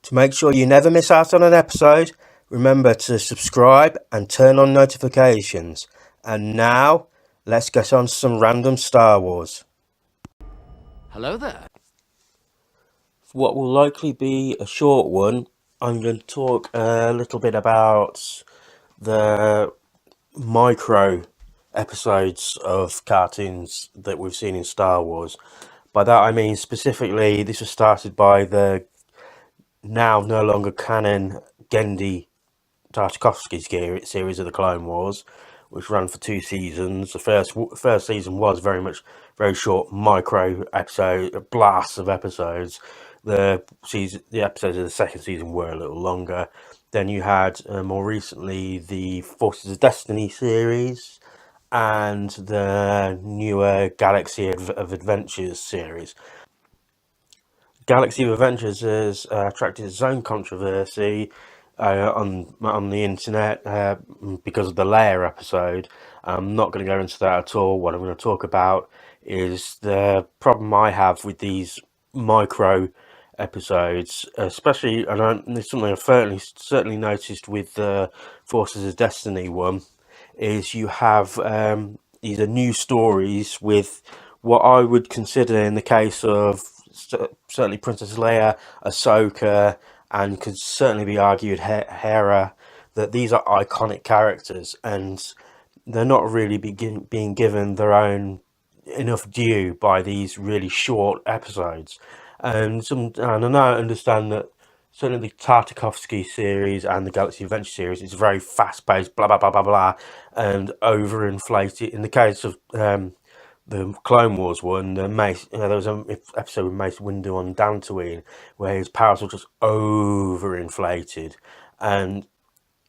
To make sure you never miss out on an episode, remember to subscribe and turn on notifications. And now, let's get on to some random Star Wars. Hello there. What will likely be a short one, I'm going to talk a little bit about the micro episodes of cartoons that we've seen in Star Wars. By that I mean specifically, this was started by the now no longer canon Genndy Tartakovsky series of the Clone Wars, which ran for 2 seasons. The first season was very short, micro episode blasts of episodes. The episodes of the second season were a little longer. Then you had more recently the Forces of Destiny series and the newer Galaxy of Adventures series. Galaxy of Adventures has attracted its own controversy on the internet because of the Leia episode. I'm not going to go into that at all. What I'm going to talk about is the problem I have with these micro episodes, especially, and it's something I've certainly noticed with the Forces of Destiny one, is you have these are new stories with what I would consider, in the case of certainly Princess Leia, Ahsoka, and could certainly be argued Hera, that these are iconic characters and they're not really being given their own enough due by these really short episodes. And I know I understand that certainly the Tartakovsky series and the Galaxy Adventure series is very fast paced, blah blah blah blah blah, and overinflated. In the case of the Clone Wars one, there was an episode with Mace Windu on Dantooine where his powers were just overinflated, and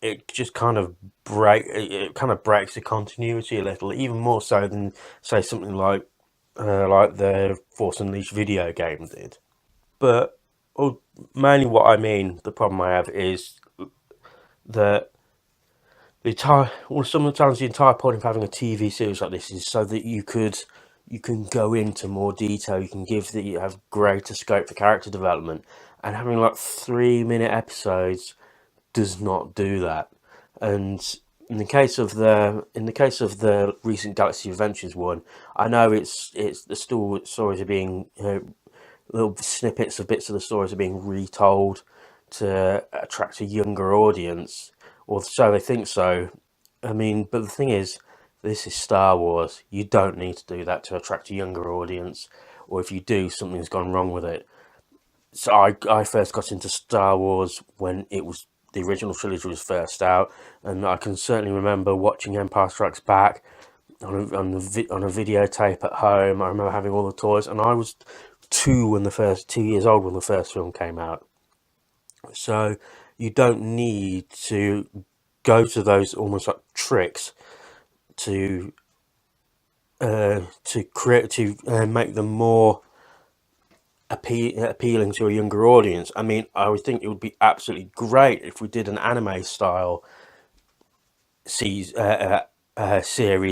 it just kind of breaks the continuity a little, even more so than say something like the Force Unleashed video game did. But mainly what I mean, the problem I have is that sometimes the entire point of having a TV series like this is so that you can go into more detail, you have greater scope for character development, and having like 3 minute episodes does not do that. And in the case of the recent Galaxy Adventures one, I know it's the stories are being little snippets of bits of the stories are being retold to attract a younger audience, or so they think so. I mean, but the thing is, this is Star Wars. You don't need to do that to attract a younger audience, or if you do, something's gone wrong with it. So I first got into Star Wars when the original trilogy was first out, and I can certainly remember watching Empire Strikes Back on a videotape at home. I remember having all the toys, and I was 2 years old when the first film came out. So you don't need to go to those almost like tricks to make them more appealing to a younger audience. I mean, I would think it would be absolutely great if we did an anime style series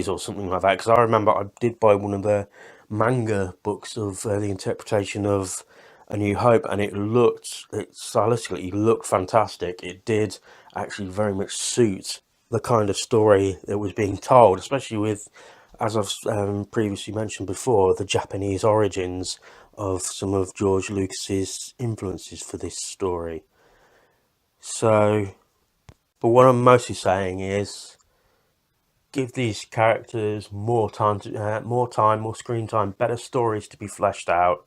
or something like that. Because I remember I did buy one of the manga books of the interpretation of A New Hope, and it stylistically looked fantastic. It did actually very much suit the kind of story that was being told, especially with, as I've previously mentioned before, the Japanese origins of some of George Lucas's influences for this story. So, but what I'm mostly saying is, give these characters more screen time, better stories to be fleshed out.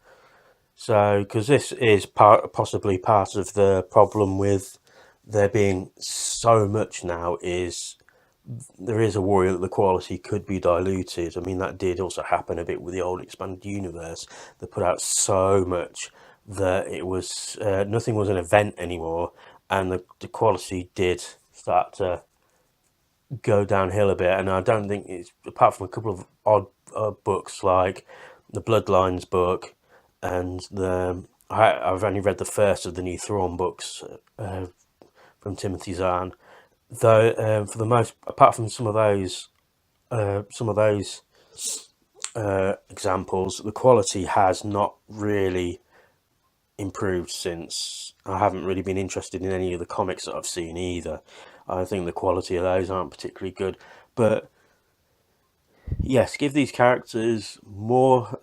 So, because this is possibly part of the problem with there being so much now, is there is a worry that the quality could be diluted. I mean, that did also happen a bit with the old expanded universe. They put out so much that it was nothing was an event anymore, and the quality did start to go downhill a bit. And I don't think it's, apart from a couple of odd books like the Bloodlines book and I've only read the first of the new Thrawn books from Timothy Zahn. Though for the most, apart from some of those examples, the quality has not really improved since. I haven't really been interested in any of the comics that I've seen either. I think the quality of those aren't particularly good. But yes, give these characters more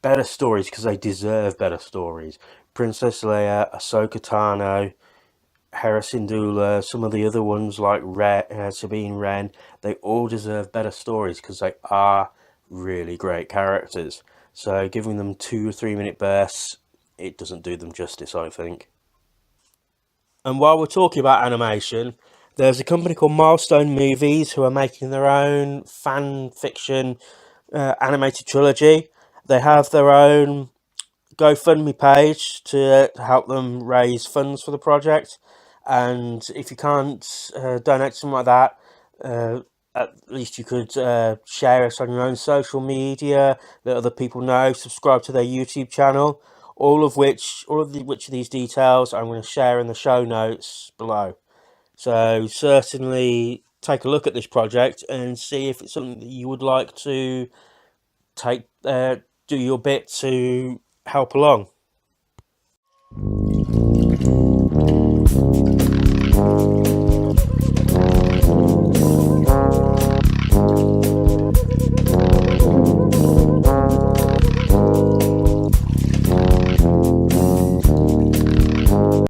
better stories because they deserve better stories. Princess Leia, Ahsoka Tano, Hera Syndulla, some of the other ones like Sabine Wren, they all deserve better stories because they are really great characters. So giving them 2 or 3 minute bursts, it doesn't do them justice, I think. And while we're talking about animation, there's a company called Milestone Movies who are making their own fan fiction animated trilogy. They have their own GoFundMe page to help them raise funds for the project. And if you can't donate something like that, uh, at least you could share it on your own social media, let other people know, subscribe to their YouTube channel. All of these details I'm going to share in the show notes below. So certainly take a look at this project and see if it's something that you would like to take do your bit to help along.